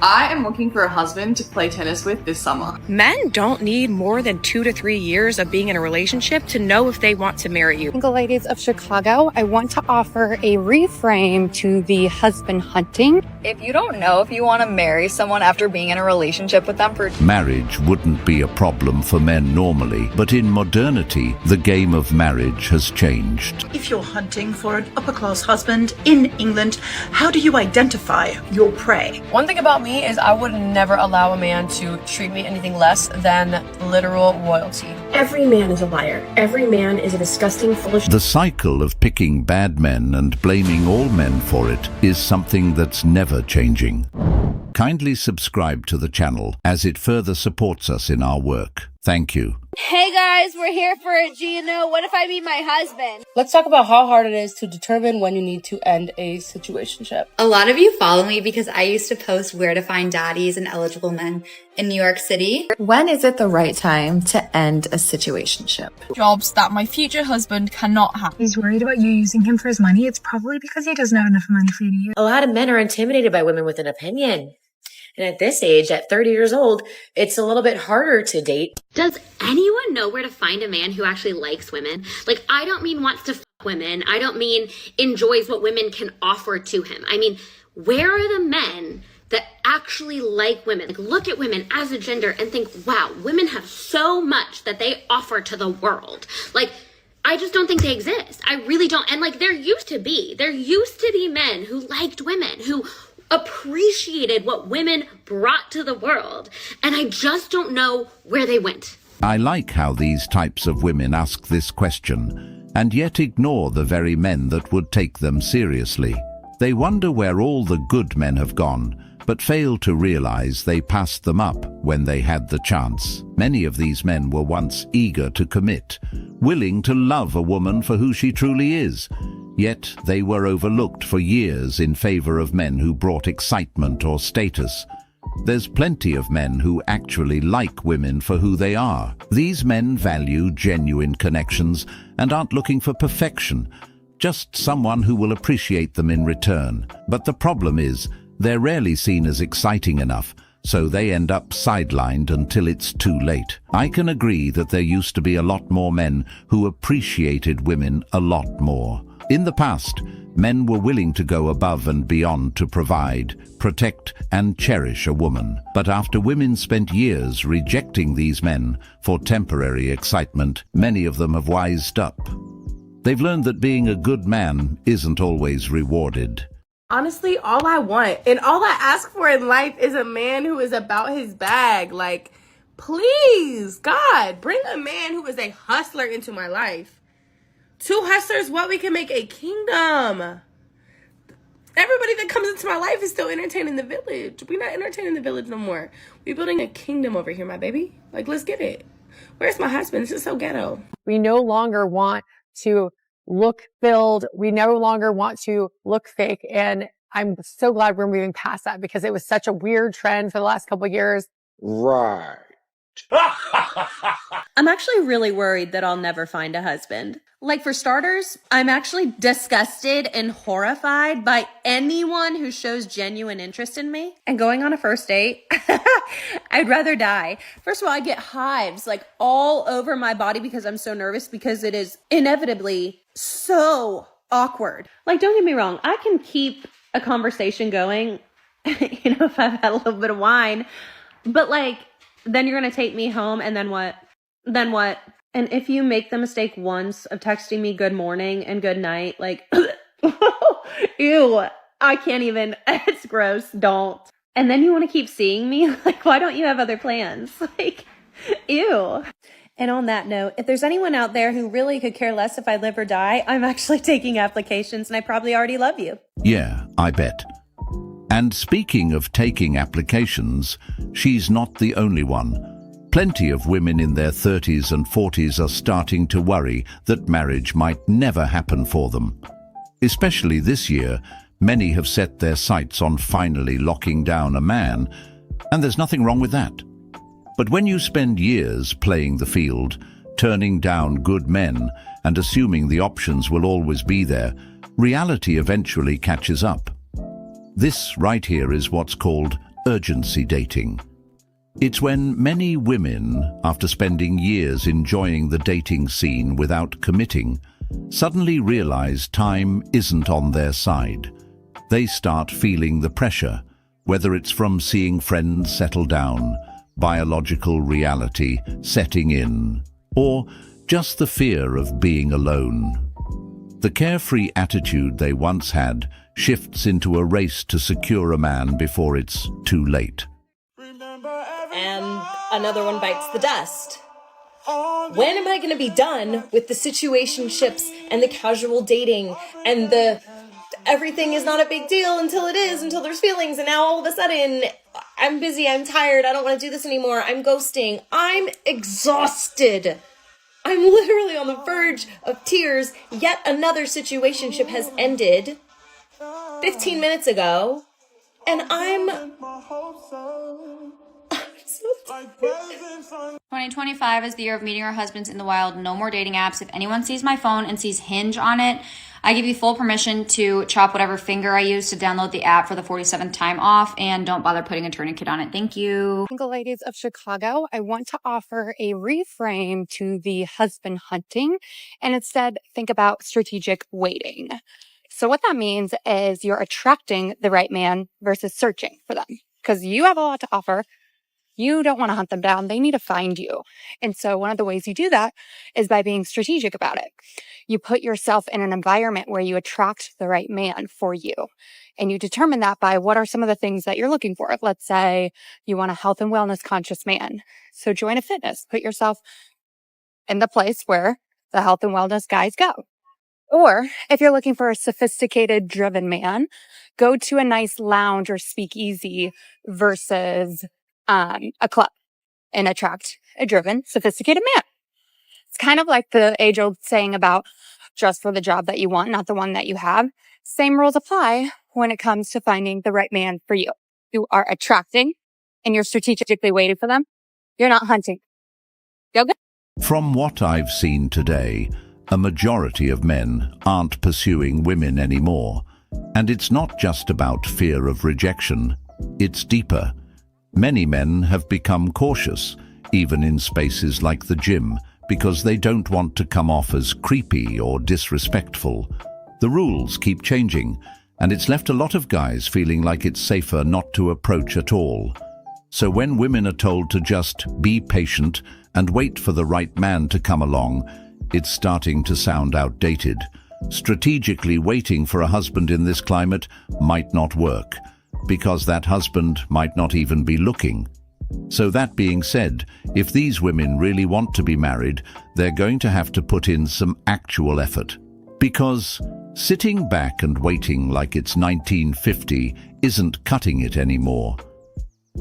I am looking for a husband to play tennis with this summer. Men don't need more than 2 to 3 years of being in a relationship to know if they want to marry you. Single ladies of Chicago, I want to offer a reframe to the husband hunting. If you don't know if you want to marry someone after being in a relationship with them for... Marriage wouldn't be a problem for men normally, but in modernity, the game of marriage has changed. If you're hunting for an upper-class husband in England, how do you identify your prey? One thing about me is I would never allow a man to treat me anything less than literal royalty. Every man is a liar. Every man is a disgusting, foolish... The cycle of picking bad men and blaming all men for it is something that's never changing. Kindly subscribe to the channel as it further supports us in our work. Thank you. Hey guys, we're here for a Gino. What if I meet my husband? Let's talk about how hard it is to determine when you need to end a situationship. A lot of you follow me because I used to post where to find daddies and eligible men in New York City. When is it the right time to end a situationship? Jobs that my future husband cannot have. He's worried about you using him for his money. It's probably because he doesn't have enough money for you to use. A lot of men are intimidated by women with an opinion. And at this age, at 30 years old, it's a little bit harder to date. Does anyone know where to find a man who actually likes women? Like, I don't mean wants to fuck women. I don't mean enjoys what women can offer to him. I mean, where are the men that actually like women? Like, look at women as a gender and think, wow, women have so much that they offer to the world. Like, I just don't think they exist. I really don't. And like, there used to be men who liked women, who appreciated what women brought to the world, and I just don't know where they went. I like how these types of women ask this question, and yet ignore the very men that would take them seriously. They wonder where all the good men have gone, but fail to realize they passed them up when they had the chance. Many of these men were once eager to commit, willing to love a woman for who she truly is. Yet they were overlooked for years in favor of men who brought excitement or status. There's plenty of men who actually like women for who they are. These men value genuine connections and aren't looking for perfection, just someone who will appreciate them in return. But the problem is, they're rarely seen as exciting enough, so they end up sidelined until it's too late. I can agree that there used to be a lot more men who appreciated women a lot more. In the past, men were willing to go above and beyond to provide, protect, and cherish a woman. But after women spent years rejecting these men for temporary excitement, many of them have wised up. They've learned that being a good man isn't always rewarded. Honestly, all I want and all I ask for in life is a man who is about his bag. Like, please, God, bring a man who is a hustler into my life. 2 hustlers, what? We can make a kingdom. Everybody that comes into my life is still entertaining the village. We're not entertaining the village no more. We're building a kingdom over here, my baby. Like, let's get it. Where's my husband? This is so ghetto. We no longer want to look filled. We no longer want to look fake. And I'm so glad we're moving past that because it was such a weird trend for the last couple of years. Right. I'm actually really worried that I'll never find a husband. Like, for starters, I'm actually disgusted and horrified by anyone who shows genuine interest in me. And going on a first date, I'd rather die. First of all, I get hives like all over my body because I'm so nervous because it is inevitably so awkward. Like, don't get me wrong, I can keep a conversation going, if I've had a little bit of wine, but like, then you're going to take me home and then what? Then what? And if you make the mistake once of texting me good morning and good night, like, ew, I can't even, it's gross, don't. And then you want to keep seeing me? Like, why don't you have other plans? Like, ew. And on that note, if there's anyone out there who really could care less if I live or die, I'm actually taking applications and I probably already love you. Yeah, I bet. And speaking of taking applications, she's not the only one. Plenty of women in their 30s and 40s are starting to worry that marriage might never happen for them. Especially this year, many have set their sights on finally locking down a man, and there's nothing wrong with that. But when you spend years playing the field, turning down good men, and assuming the options will always be there, reality eventually catches up. This right here is what's called urgency dating. It's when many women, after spending years enjoying the dating scene without committing, suddenly realize time isn't on their side. They start feeling the pressure, whether it's from seeing friends settle down, biological reality setting in, or just the fear of being alone. The carefree attitude they once had shifts into a race to secure a man before it's too late. And another one bites the dust. When am I going to be done with the situationships and the casual dating and the everything is not a big deal until it is, until there's feelings, and now all of a sudden I'm busy, I'm tired, I don't want to do this anymore, I'm ghosting, I'm exhausted. I'm literally on the verge of tears. Yet another situationship has ended 15 minutes ago, and I'm so tired. 2025 is the year of meeting our husbands in the wild. No more dating apps. If anyone sees my phone and sees Hinge on it, I give you full permission to chop whatever finger I use to download the app for the 47th time off, and don't bother putting a tourniquet on it. Thank you. Single ladies of Chicago, I want to offer a reframe to the husband hunting and instead think about strategic waiting. So what that means is you're attracting the right man versus searching for them, because you have a lot to offer. You don't want to hunt them down. They need to find you. And so one of the ways you do that is by being strategic about it. You put yourself in an environment where you attract the right man for you. And you determine that by what are some of the things that you're looking for. Let's say you want a health and wellness conscious man. So join a fitness. Put yourself in the place where the health and wellness guys go. Or if you're looking for a sophisticated, driven man, go to a nice lounge or speakeasy versus a club and attract a driven, sophisticated man. It's kind of like the age-old saying about dress for the job that you want, not the one that you have. Same rules apply when it comes to finding the right man for you. You are attracting and you're strategically waiting for them. You're not hunting. Go good. From what I've seen today, a majority of men aren't pursuing women anymore. And it's not just about fear of rejection. It's deeper. Many men have become cautious, even in spaces like the gym, because they don't want to come off as creepy or disrespectful. The rules keep changing, and it's left a lot of guys feeling like it's safer not to approach at all. So when women are told to just be patient and wait for the right man to come along, it's starting to sound outdated. Strategically waiting for a husband in this climate might not work, because that husband might not even be looking. So that being said, if these women really want to be married, they're going to have to put in some actual effort. Because sitting back and waiting like it's 1950 isn't cutting it anymore.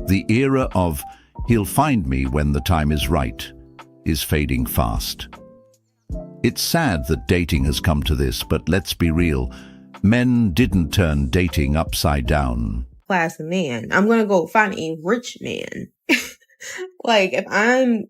The era of "he'll find me when the time is right" is fading fast. It's sad that dating has come to this, but let's be real. Men didn't turn dating upside down. Class man. I'm going to go find a rich man. Like, if I'm,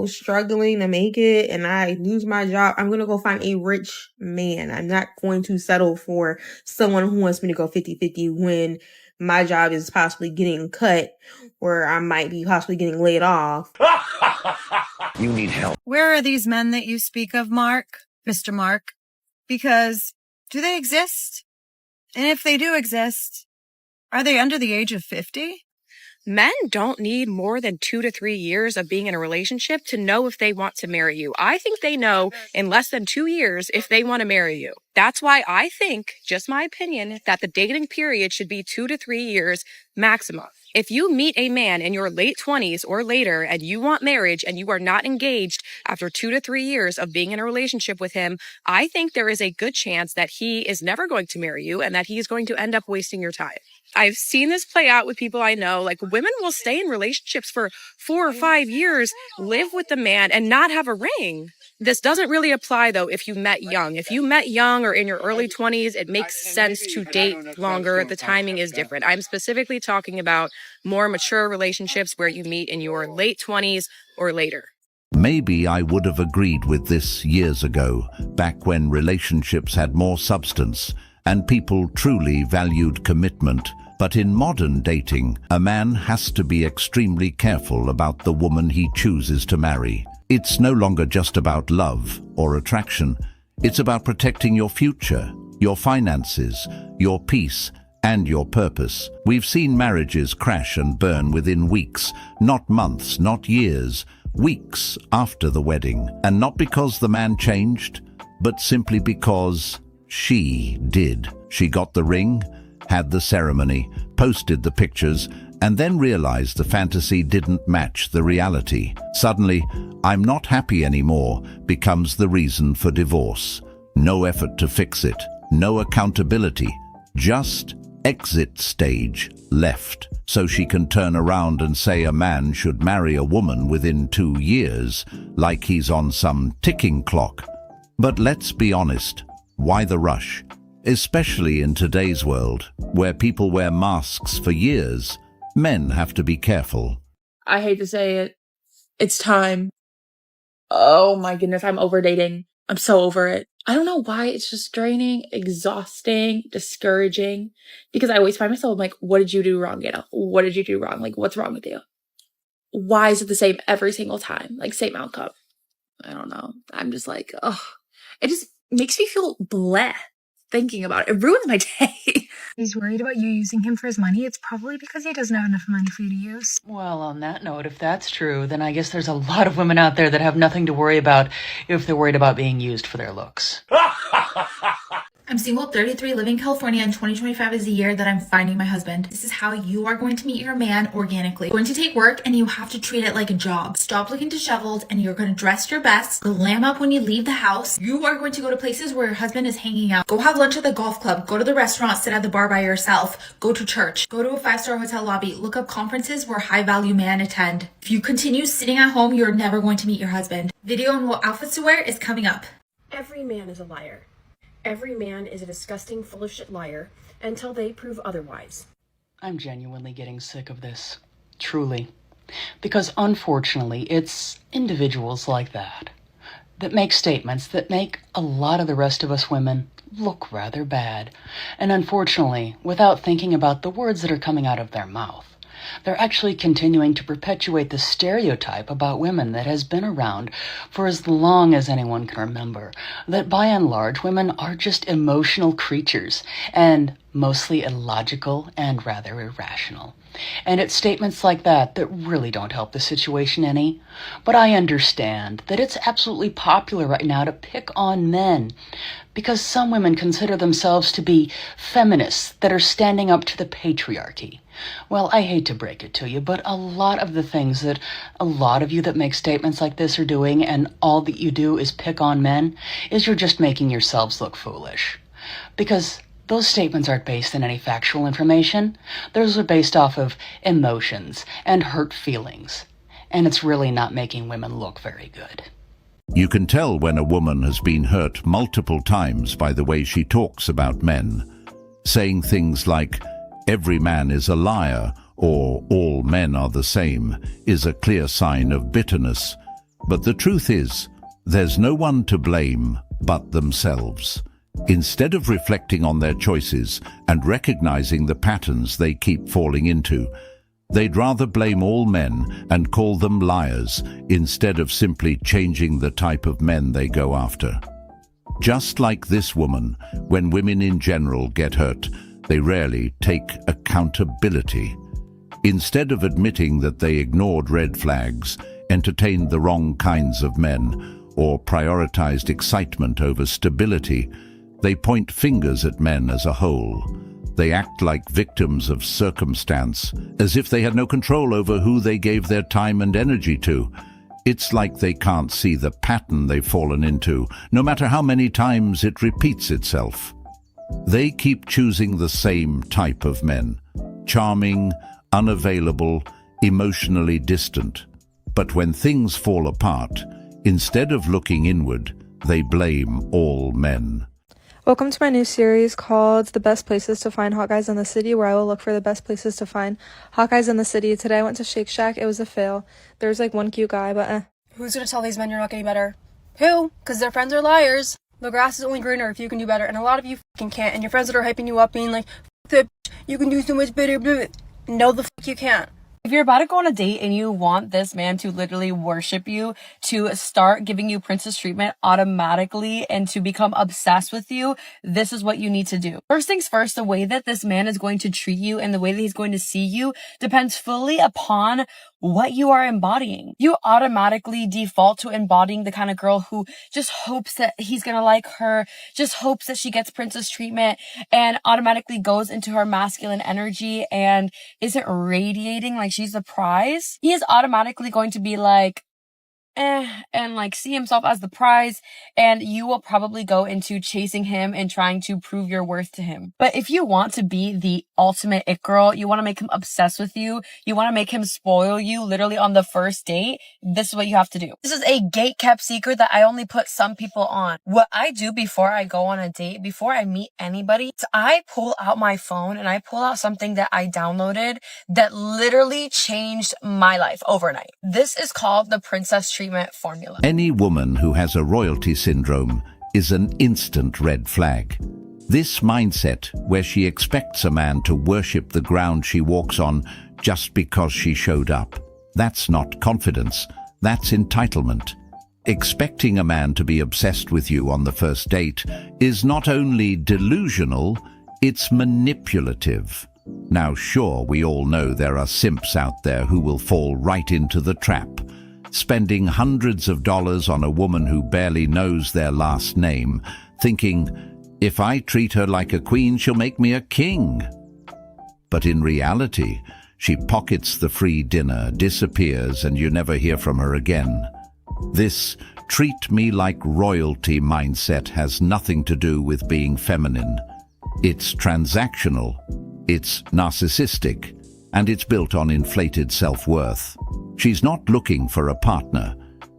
struggling to make it and I lose my job, I'm going to go find a rich man. I'm not going to settle for someone who wants me to go 50-50 when my job is possibly getting cut or I might be possibly getting laid off. You need help. Where are these men that you speak of, Mark? Mr. Mark? Because do they exist? And if they do exist, are they under the age of 50? Men don't need more than 2 to 3 years of being in a relationship to know if they want to marry you. I think they know in less than 2 years if they want to marry you. That's why I think, just my opinion, that the dating period should be 2 to 3 years maximum. If you meet a man in your late 20s or later and you want marriage and you are not engaged after 2 to 3 years of being in a relationship with him, I think there is a good chance that he is never going to marry you and that he is going to end up wasting your time. I've seen this play out with people I know. Like, women will stay in relationships for 4 or 5 years, live with the man, and not have a ring. This doesn't really apply, though, if you met young. If you met young or in your early 20s, it makes sense to date longer. The timing is different. I'm specifically talking about more mature relationships where you meet in your late 20s or later. Maybe I would have agreed with this years ago, back when relationships had more substance and people truly valued commitment, But in modern dating, a man has to be extremely careful about the woman he chooses to marry. It's no longer just about love or attraction. It's about protecting your future, your finances, your peace, and your purpose. We've seen marriages crash and burn within weeks, not months, not years, weeks after the wedding. And not because the man changed, but simply because she did. She got the ring, had the ceremony, posted the pictures, and then realized the fantasy didn't match the reality. Suddenly, "I'm not happy anymore" becomes the reason for divorce. No effort to fix it, no accountability, just exit stage left. So she can turn around and say a man should marry a woman within 2 years, like he's on some ticking clock. But let's be honest, why the rush? Especially in today's world, where people wear masks for years, men have to be careful. I hate to say it. It's time. Oh my goodness, I'm over dating. I'm so over it. I don't know why. It's just draining, exhausting, discouraging. Because I always find myself like, what did you do wrong, Anna? What did you do wrong? Like, what's wrong with you? Why is it the same every single time? Like, same outcome. I don't know. I'm just like, oh, it just makes me feel bleh thinking about it. It ruins my day. He's worried about you using him for his money. It's probably because he doesn't have enough money for you to use. Well, on that note, if that's true, then I guess there's a lot of women out there that have nothing to worry about if they're worried about being used for their looks. I'm single, 33, live in California, and 2025 is the year that I'm finding my husband. This is how you are going to meet your man organically. You're going to take work and you have to treat it like a job. Stop looking disheveled and you're going to dress your best. Glam up when you leave the house. You are going to go to places where your husband is hanging out. Go have lunch at the golf club. Go to the restaurant, sit at the bar by yourself. Go to church. Go to a 5-star hotel lobby. Look up conferences where high-value men attend. If you continue sitting at home, you're never going to meet your husband. Video on what outfits to wear is coming up. Every man is a liar. Every man is a disgusting, full of shit liar until they prove otherwise. I'm genuinely getting sick of this. Truly. Because unfortunately, it's individuals like that make statements that make a lot of the rest of us women look rather bad. And unfortunately, without thinking about the words that are coming out of their mouth, they're actually continuing to perpetuate the stereotype about women that has been around for as long as anyone can remember, that by and large, women are just emotional creatures and mostly illogical and rather irrational. And it's statements like that that really don't help the situation any. But I understand that it's absolutely popular right now to pick on men because some women consider themselves to be feminists that are standing up to the patriarchy. Well, I hate to break it to you, but a lot of the things that a lot of you that make statements like this are doing, and all that you do is pick on men, is you're just making yourselves look foolish. Because those statements aren't based in any factual information. Those are based off of emotions and hurt feelings. And it's really not making women look very good. You can tell when a woman has been hurt multiple times by the way she talks about men. Saying things like, "Every man is a liar," or "all men are the same," is a clear sign of bitterness. But the truth is, there's no one to blame but themselves. Instead of reflecting on their choices and recognizing the patterns they keep falling into, they'd rather blame all men and call them liars instead of simply changing the type of men they go after. Just like this woman, when women in general get hurt, they rarely take accountability. Instead of admitting that they ignored red flags, entertained the wrong kinds of men, or prioritized excitement over stability, they point fingers at men as a whole. They act like victims of circumstance, as if they had no control over who they gave their time and energy to. It's like they can't see the pattern they've fallen into, no matter how many times it repeats itself. They keep choosing the same type of men: charming, unavailable, emotionally distant. But when things fall apart, instead of looking inward, they blame all men. Welcome to my new series called The Best Places to Find Hot Guys in the City, where I will look for the best places to find hot guys in the city. Today I went to Shake Shack. It was a fail. There was like one cute guy, but Who's gonna tell these men you're not getting better? Who? Because their friends are liars. The grass is only greener if you can do better, and a lot of you fucking can't, and your friends that are hyping you up being like, You can do so much better. Blah, blah. No, the fuck you can't. If you're about to go on a date and you want this man to literally worship you, to start giving you princess treatment automatically and to become obsessed with you, this is what you need to do. First things first, the way that this man is going to treat you and the way that he's going to see you depends fully upon what you are embodying. You automatically default to embodying the kind of girl who just hopes that he's gonna like her, just hopes that she gets princess treatment, and automatically goes into her masculine energy and isn't radiating like she's the prize. He is automatically going to be like, and like see himself as the prize, and you will probably go into chasing him and trying to prove your worth to him. But if you want to be the ultimate it girl, you want to make him obsessed with you, you want to make him spoil you literally on the first date, this is what you have to do. This is a gate-kept secret that I only put some people on. What I do before I go on a date, before I meet anybody, is I pull out my phone and I pull out something that I downloaded that literally changed my life overnight. This is called the Princess Treatment Formula. Any woman who has a royalty syndrome is an instant red flag. This mindset, where she expects a man to worship the ground she walks on just because she showed up, that's not confidence, that's entitlement. Expecting a man to be obsessed with you on the first date is not only delusional, it's manipulative. Now sure, we all know there are simps out there who will fall right into the trap, spending hundreds of dollars on a woman who barely knows their last name, thinking, if I treat her like a queen, she'll make me a king. But in reality, she pockets the free dinner, disappears, and you never hear from her again. This treat me like royalty mindset has nothing to do with being feminine. It's transactional, it's narcissistic, and it's built on inflated self-worth. She's not looking for a partner.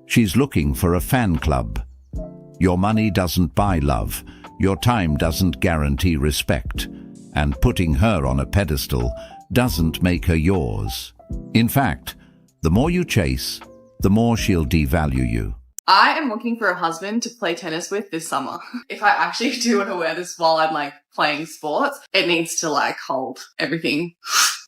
She's looking for a fan club. Your money doesn't buy love. Your time doesn't guarantee respect. And putting her on a pedestal doesn't make her yours. In fact, the more you chase, the more she'll devalue you. I am looking for a husband to play tennis with this summer. If I actually do want to wear this while I'm like playing sports, it needs to like hold everything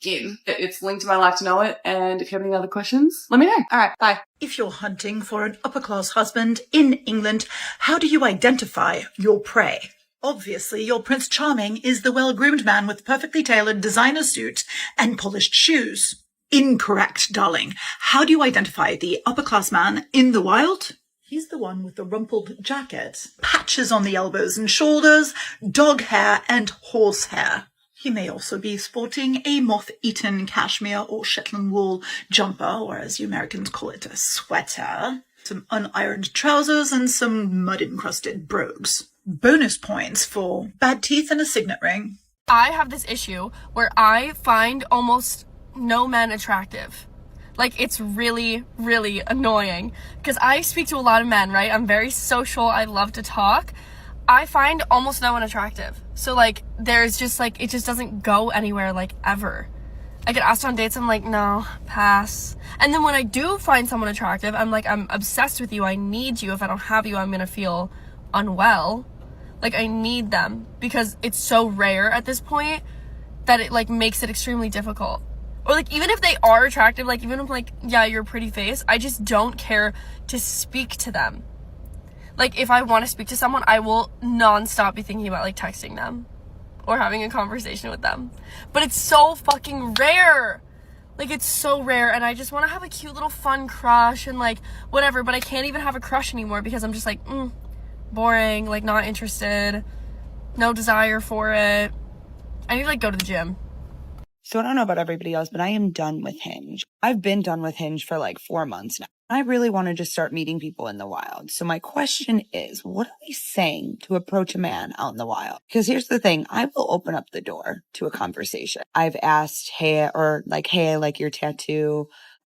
in. It's linked to my life to know it. And if you have any other questions, let me know. All right, bye. If you're hunting for an upper-class husband in England, how do you identify your prey? Obviously, your Prince Charming is the well-groomed man with perfectly tailored designer suit and polished shoes. Incorrect, darling. How do you identify the upper-class man in the wild? He's the one with the rumpled jacket, patches on the elbows and shoulders, dog hair and horse hair. He may also be sporting a moth-eaten cashmere or Shetland wool jumper, or as you Americans call it, a sweater, some unironed trousers, and some mud-encrusted brogues. Bonus points for bad teeth and a signet ring. I have this issue where I find almost no men attractive. Like, it's really, really annoying because I speak to a lot of men, right? I'm very social. I love to talk. I find almost no one attractive. So, like, there's just, like, it just doesn't go anywhere, like, ever. I get asked on dates, I'm like, no, pass. And then when I do find someone attractive, I'm like, I'm obsessed with you. I need you. If I don't have you, I'm gonna feel unwell. Like, I need them because it's so rare at this point that it, like, makes it extremely difficult. Or, like, even if they are attractive, like, even if, like, yeah, you're a pretty face, I just don't care to speak to them. Like, if I want to speak to someone, I will nonstop be thinking about, like, texting them or having a conversation with them. But it's so fucking rare. Like, it's so rare, and I just want to have a cute little fun crush and, like, whatever, but I can't even have a crush anymore because I'm just like, boring, like, not interested, no desire for it. I need to, like, go to the gym. So I don't know about everybody else, but I am done with Hinge. I've been done with Hinge for like 4 months now. I really want to just start meeting people in the wild. So my question is, what are we saying to approach a man out in the wild? Because here's the thing, I will open up the door to a conversation. I've asked, hey, I like your tattoo.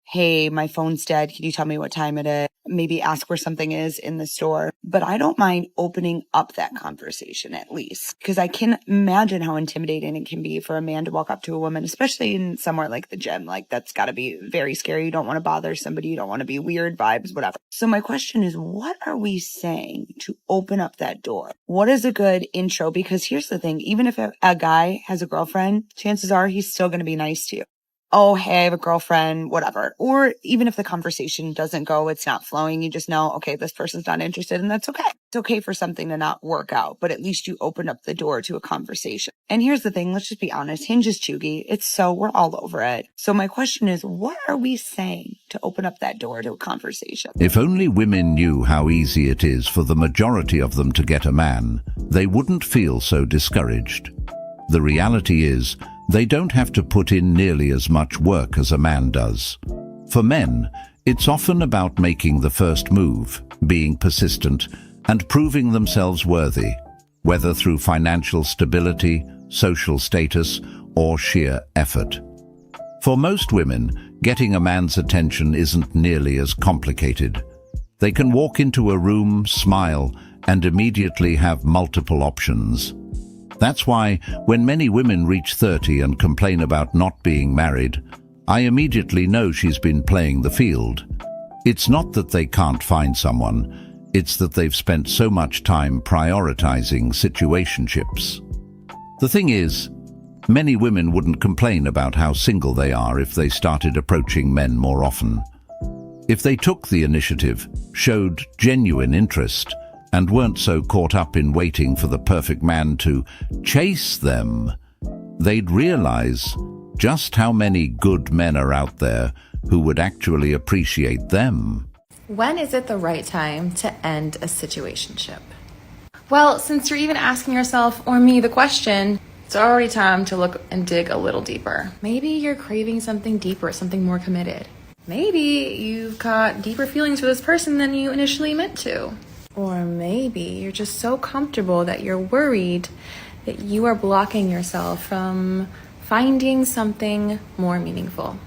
hey, my phone's dead. Can you tell me what time it is? Maybe ask where something is in the store. But I don't mind opening up that conversation at least, because I can imagine how intimidating it can be for a man to walk up to a woman, especially in somewhere like the gym. Like, that's got to be very scary. You don't want to bother somebody. You don't want to be weird vibes, whatever. So my question is, what are we saying to open up that door? What is a good intro? Because here's the thing. Even if a guy has a girlfriend, chances are he's still going to be nice to you. Oh, hey, I have a girlfriend, whatever. Or even if the conversation doesn't go, it's not flowing, you just know, okay, this person's not interested, and that's okay. It's okay for something to not work out, but at least you open up the door to a conversation. And here's the thing, let's just be honest, Hinge is chuggy. We're all over it. So my question is, what are we saying to open up that door to a conversation? If only women knew how easy it is for the majority of them to get a man, they wouldn't feel so discouraged. The reality is, they don't have to put in nearly as much work as a man does. For men, it's often about making the first move, being persistent, and proving themselves worthy, whether through financial stability, social status, or sheer effort. For most women, getting a man's attention isn't nearly as complicated. They can walk into a room, smile, and immediately have multiple options. That's why, when many women reach 30 and complain about not being married, I immediately know she's been playing the field. It's not that they can't find someone, it's that they've spent so much time prioritizing situationships. The thing is, many women wouldn't complain about how single they are if they started approaching men more often. If they took the initiative, showed genuine interest, and weren't so caught up in waiting for the perfect man to chase them, they'd realize just how many good men are out there who would actually appreciate them. When is it the right time to end a situationship? Well, since you're even asking yourself or me the question, it's already time to look and dig a little deeper. Maybe you're craving something deeper, something more committed. Maybe you've got deeper feelings for this person than you initially meant to. Or maybe you're just so comfortable that you're worried that you are blocking yourself from finding something more meaningful.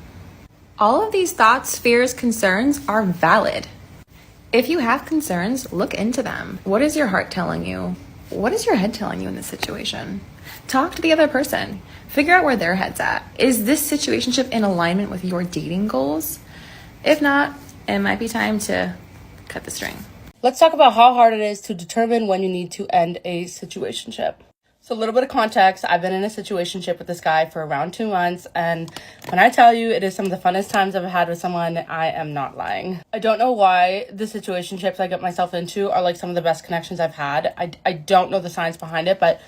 All of these thoughts, fears, concerns are valid. If you have concerns, look into them. What is your heart telling you? What is your head telling you in this situation? Talk to the other person. Figure out where their head's at. Is this situationship in alignment with your dating goals? If not, it might be time to cut the string. Let's talk about how hard it is to determine when you need to end a situationship. So a little bit of context, I've been in a situationship with this guy for around 2 months, and when I tell you it is some of the funnest times I've had with someone, I am not lying. I don't know why the situationships I get myself into are like some of the best connections I've had. I don't know the science behind it, but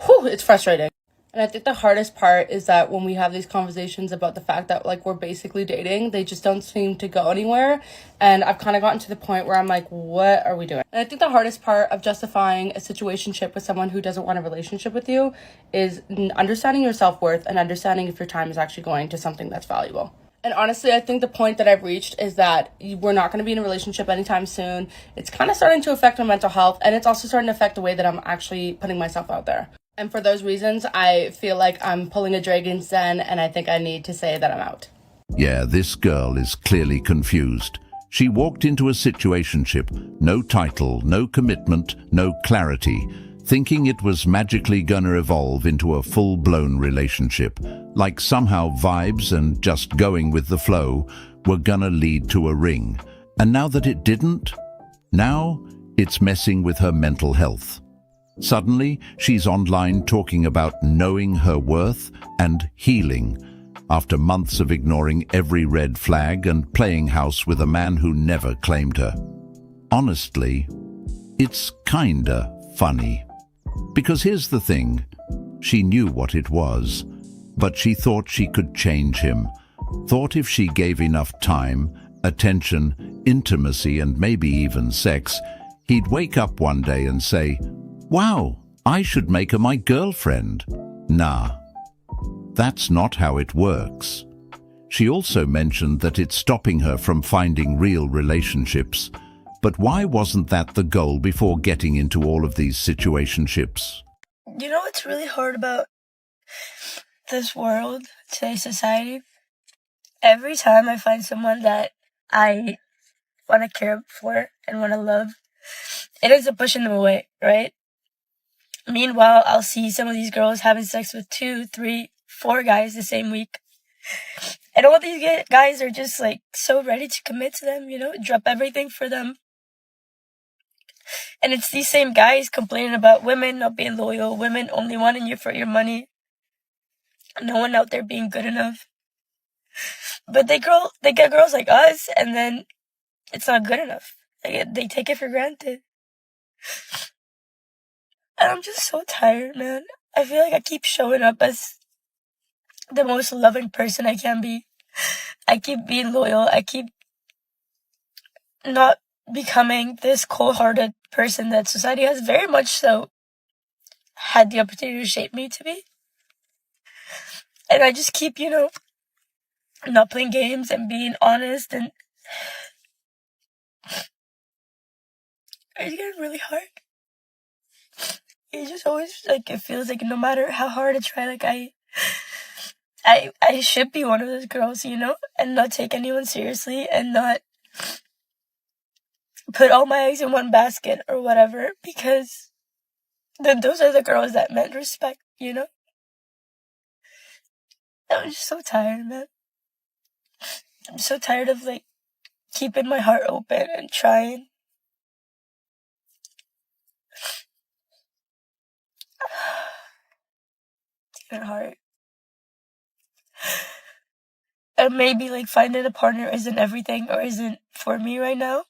it's frustrating. And I think the hardest part is that when we have these conversations about the fact that like we're basically dating, they just don't seem to go anywhere. And I've kind of gotten to the point where I'm like, what are we doing? And I think the hardest part of justifying a situationship with someone who doesn't want a relationship with you is understanding your self-worth and understanding if your time is actually going to something that's valuable. And honestly, I think the point that I've reached is that we're not going to be in a relationship anytime soon. It's kind of starting to affect my mental health, and it's also starting to affect the way that I'm actually putting myself out there. And for those reasons, I feel like I'm pulling a dragon's den, and I think I need to say that I'm out. Yeah, this girl is clearly confused. She walked into a situationship, no title, no commitment, no clarity, thinking it was magically gonna evolve into a full-blown relationship, like somehow vibes and just going with the flow were gonna lead to a ring. And now that it didn't, now it's messing with her mental health. Suddenly, she's online talking about knowing her worth and healing, after months of ignoring every red flag and playing house with a man who never claimed her. Honestly, it's kinda funny. Because here's the thing, she knew what it was, but she thought she could change him, thought if she gave enough time, attention, intimacy, and maybe even sex, he'd wake up one day and say, "Wow, I should make her my girlfriend." Nah, that's not how it works. She also mentioned that it's stopping her from finding real relationships. But why wasn't that the goal before getting into all of these situationships? You know what's really hard about this world, today's society? Every time I find someone that I want to care for and want to love, it ends up pushing them away, right? Meanwhile, I'll see some of these girls having sex with 2, 3, 4 guys the same week. And all these guys are just like so ready to commit to them, drop everything for them. And it's these same guys complaining about women not being loyal, women only wanting you for your money, no one out there being good enough. But they get girls like us, and then it's not good enough. They take it for granted. And I'm just so tired, man. I feel like I keep showing up as the most loving person I can be. I keep being loyal. I keep not becoming this cold-hearted person that society has very much so had the opportunity to shape me to be. And I just keep, not playing games and being honest, and it's getting really hard. It just always, it feels like no matter how hard I try, I should be one of those girls, and not take anyone seriously and not put all my eggs in one basket or whatever, because then those are the girls that meant respect, I'm just so tired, man. I'm so tired of, keeping my heart open and trying. It's getting hard. And maybe, finding a partner isn't everything or isn't for me right now.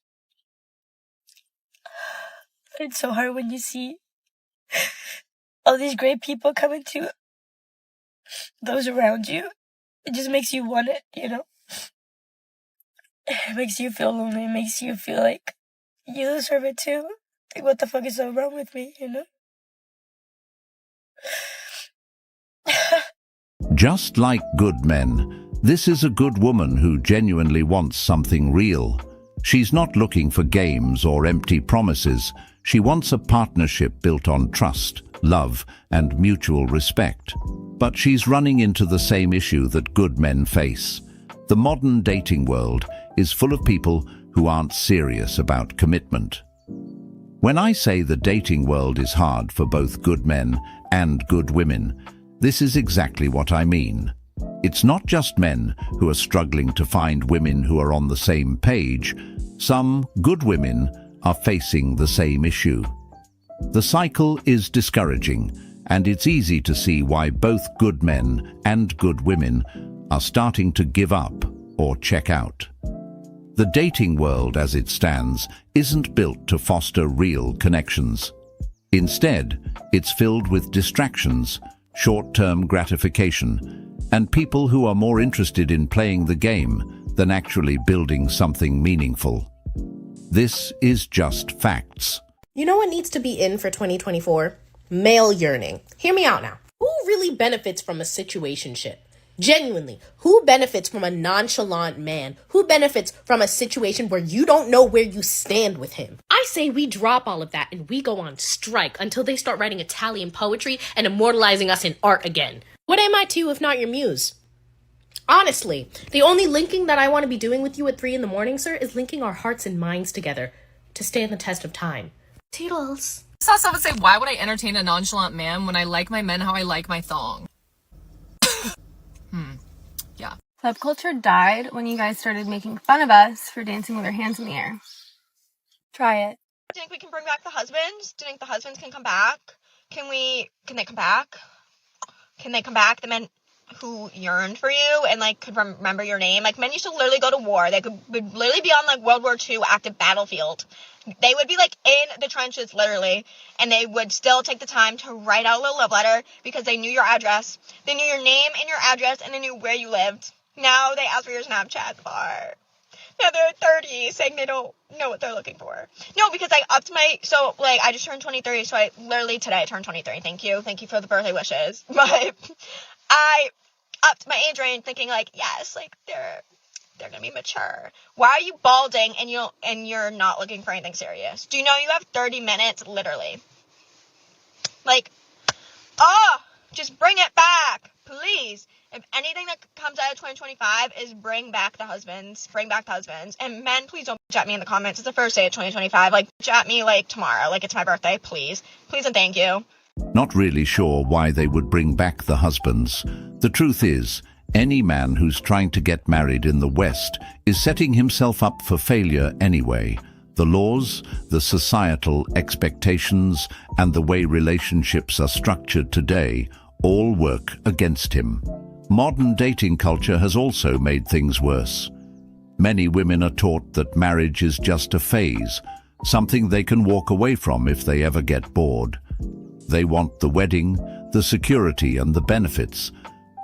But it's so hard when you see all these great people coming to those around you. It just makes you want it, It makes you feel lonely. It makes you feel like you deserve it too. What the fuck is so wrong with me, Just like good men, this is a good woman who genuinely wants something real. She's not looking for games or empty promises. She wants a partnership built on trust, love, and mutual respect. But she's running into the same issue that good men face. The modern dating world is full of people who aren't serious about commitment. When I say the dating world is hard for both good men and good women, this is exactly what I mean. It's not just men who are struggling to find women who are on the same page. Some good women are facing the same issue. The cycle is discouraging, and it's easy to see why both good men and good women are starting to give up or check out. The dating world as it stands isn't built to foster real connections. Instead, it's filled with distractions, short-term gratification, and people who are more interested in playing the game than actually building something meaningful. This is just facts. You know what needs to be in for 2024? Male yearning. Hear me out now. Who really benefits from a situationship? Genuinely, who benefits from a nonchalant man? Who benefits from a situation where you don't know where you stand with him? I say we drop all of that and we go on strike until they start writing Italian poetry and immortalizing us in art again. What am I to you if not your muse? Honestly, the only linking that I want to be doing with you at 3 a.m, sir, is linking our hearts and minds together to stand the test of time. Toodles. I saw someone say, why would I entertain a nonchalant man when I like my men how I like my thong? Yeah. Subculture died when you guys started making fun of us for dancing with our hands in the air. Try it. Do you think we can bring back the husbands? Do you think the husbands can come back? Can they come back? Can they come back? The men who yearned for you and could remember your name. Men used to literally go to war. They would literally be on World War II active battlefield. They would be in the trenches literally, and they would still take the time to write out a little love letter because they knew your address. They knew your name and your address, and they knew where you lived. Now they ask for your Snapchat bar. Now they're 30 saying they don't know what they're looking for. No, because I upped my, I just turned 23, so I literally today turned 23. Thank you for the birthday wishes. But I upped my age range thinking yes, they're gonna be mature. Why are you balding and you're not looking for anything serious? Do you know you have 30 minutes literally? Just bring it back, please. please, if anything that comes out of 2025 is bring back the husbands. And men, please don't bitch at me in the comments. It's the first day of 2025. Like, bitch at me like tomorrow. Like, it's my birthday. Please and thank you. Not really sure why they would bring back the husbands. The truth is, any man who's trying to get married in the West is setting himself up for failure anyway. The laws, the societal expectations, and the way relationships are structured today all work against him. Modern dating culture has also made things worse. Many women are taught that marriage is just a phase, something they can walk away from if they ever get bored. They want the wedding, the security, and the benefits.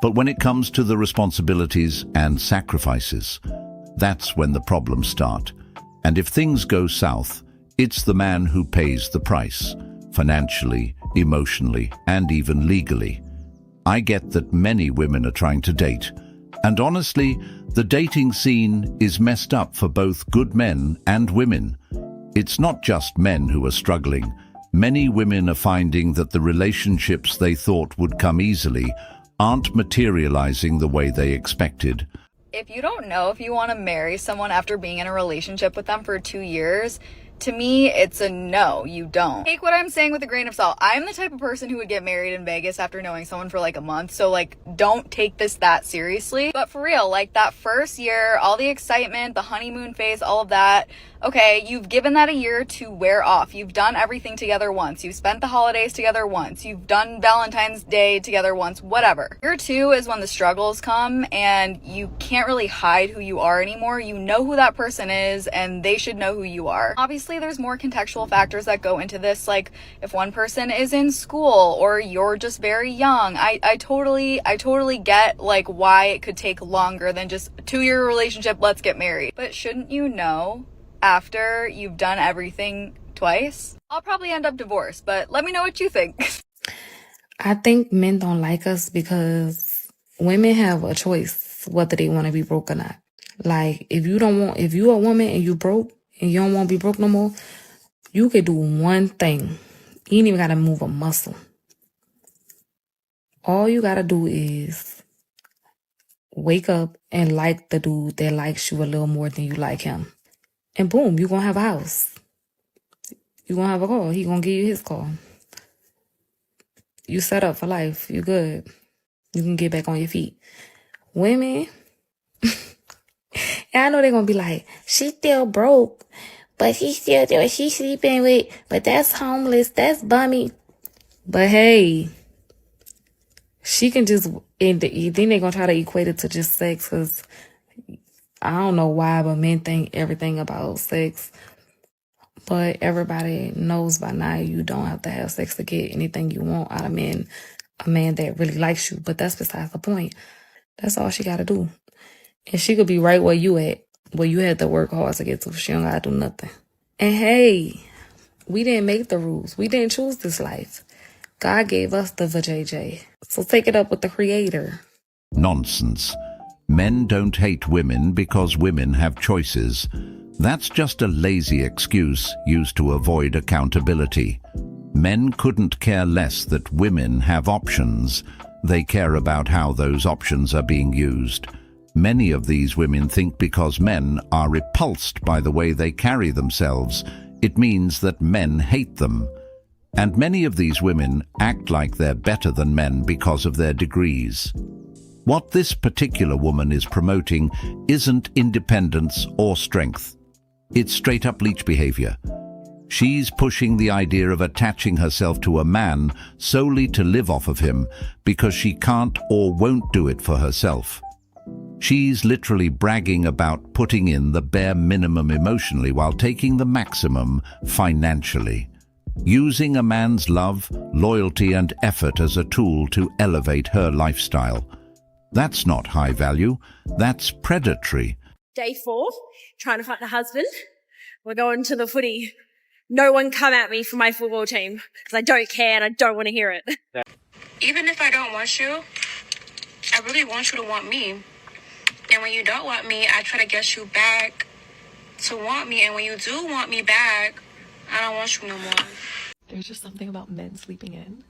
But when it comes to the responsibilities and sacrifices, that's when the problems start. And if things go south, it's the man who pays the price, financially, emotionally, and even legally. I get that many women are trying to date, and honestly, the dating scene is messed up for both good men and women. It's not just men who are struggling. Many women are finding that the relationships they thought would come easily aren't materializing the way they expected. If you don't know if you want to marry someone after being in a relationship with them for 2 years, to me, it's a no, you don't. Take what I'm saying with a grain of salt. I'm the type of person who would get married in Vegas after knowing someone for like a month. So like, don't take this that seriously. But for real, like that first year, all the excitement, the honeymoon phase, all of that, okay, you've given that a year to wear off. You've done everything together once. You've spent the holidays together once. You've done Valentine's Day together once, whatever. Year 2 is when the struggles come and you can't really hide who you are anymore. You know who that person is and they should know who you are. Obviously, there's more contextual factors that go into this, like if one person is in school or you're just very young. I totally get like why it could take longer than just a 2-year relationship, let's get married. But shouldn't you know after you've done everything twice? I'll probably end up divorced, but let me know what you think. I think men don't like us because women have a choice whether they want to be broke or not. Like, if you a woman and you broke and you don't want to be broke no more, you could do one thing. You ain't even got to move a muscle. All you got to do is wake up and like the dude that likes you a little more than you like him. And boom, you're going to have a house. You're going to have a car. He going to give you his car. You set up for life. You good. You can get back on your feet. Women, and I know they're going to be like, she still broke, but she's sleeping with, but that's homeless, that's bummy. But hey, she can just, and then they're going to try to equate it to just sex, because I don't know why, but men think everything about sex. But everybody knows by now you don't have to have sex to get anything you want out of men, a man that really likes you. But that's besides the point. That's all she got to do. And she could be right where you at, where you had to work hard to get to. She don't got to do nothing. And hey, we didn't make the rules. We didn't choose this life. God gave us the vajayjay. So take it up with the Creator. Nonsense. Men don't hate women because women have choices. That's just a lazy excuse used to avoid accountability. Men couldn't care less that women have options. They care about how those options are being used. Many of these women think because men are repulsed by the way they carry themselves, it means that men hate them. And many of these women act like they're better than men because of their degrees. What this particular woman is promoting isn't independence or strength. It's straight-up leech behavior. She's pushing the idea of attaching herself to a man solely to live off of him because she can't or won't do it for herself. She's literally bragging about putting in the bare minimum emotionally while taking the maximum financially. Using a man's love, loyalty, and effort as a tool to elevate her lifestyle. That's not high value, that's predatory. Day 4, trying to find a husband. We're going to the footy. No one come at me for my football team because I don't care and I don't want to hear it. Even if I don't want you, I really want you to want me. And when you don't want me, I try to get you back to want me. And when you do want me back, I don't want you no more. There's just something about men sleeping in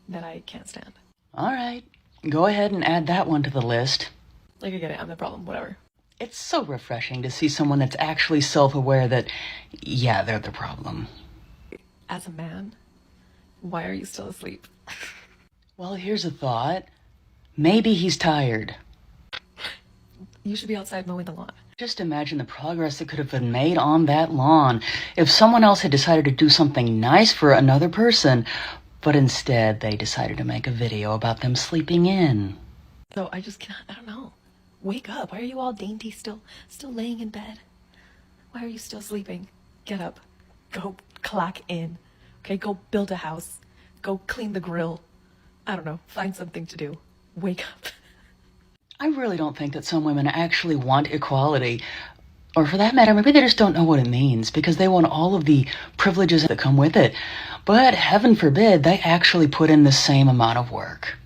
that I can't stand. All right. Go ahead and add that one to the list. Like, I get it, I'm the problem, whatever. It's so refreshing to see someone that's actually self-aware that, yeah, they're the problem. As a man, why are you still asleep? Well, here's a thought. Maybe he's tired. You should be outside mowing the lawn. Just imagine the progress that could have been made on that lawn if someone else had decided to do something nice for another person, but instead they decided to make a video about them sleeping in. So I just can't, I don't know. Wake up. Why are you all dainty still laying in bed? Why are you still sleeping? Get up. Go clack in. Okay, go build a house. Go clean the grill. I don't know. Find something to do. Wake up. I really don't think that some women actually want equality. Or for that matter, maybe they just don't know what it means because they want all of the privileges that come with it. But heaven forbid they actually put in the same amount of work.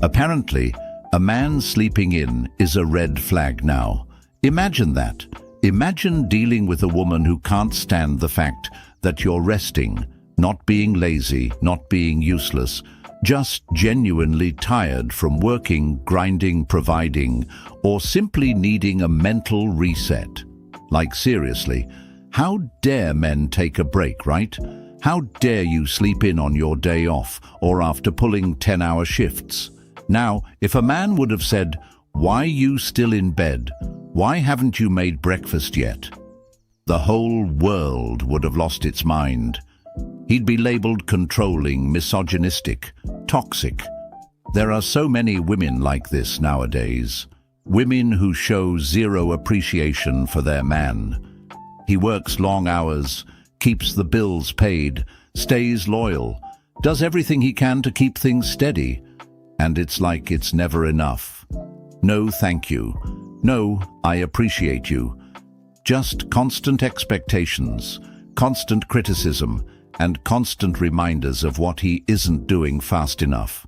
Apparently, a man sleeping in is a red flag now. Imagine that. Imagine dealing with a woman who can't stand the fact that you're resting, not being lazy, not being useless, just genuinely tired from working, grinding, providing, or simply needing a mental reset. Like seriously, how dare men take a break, right? How dare you sleep in on your day off or after pulling 10-hour shifts? Now, if a man would have said, "Why you still in bed? Why haven't you made breakfast yet?" the whole world would have lost its mind. He'd be labeled controlling, misogynistic, toxic. There are so many women like this nowadays. Women who show zero appreciation for their man. He works long hours, keeps the bills paid, stays loyal, does everything he can to keep things steady. And it's like it's never enough. No, thank you. No, I appreciate you. Just constant expectations, constant criticism, and constant reminders of what he isn't doing fast enough.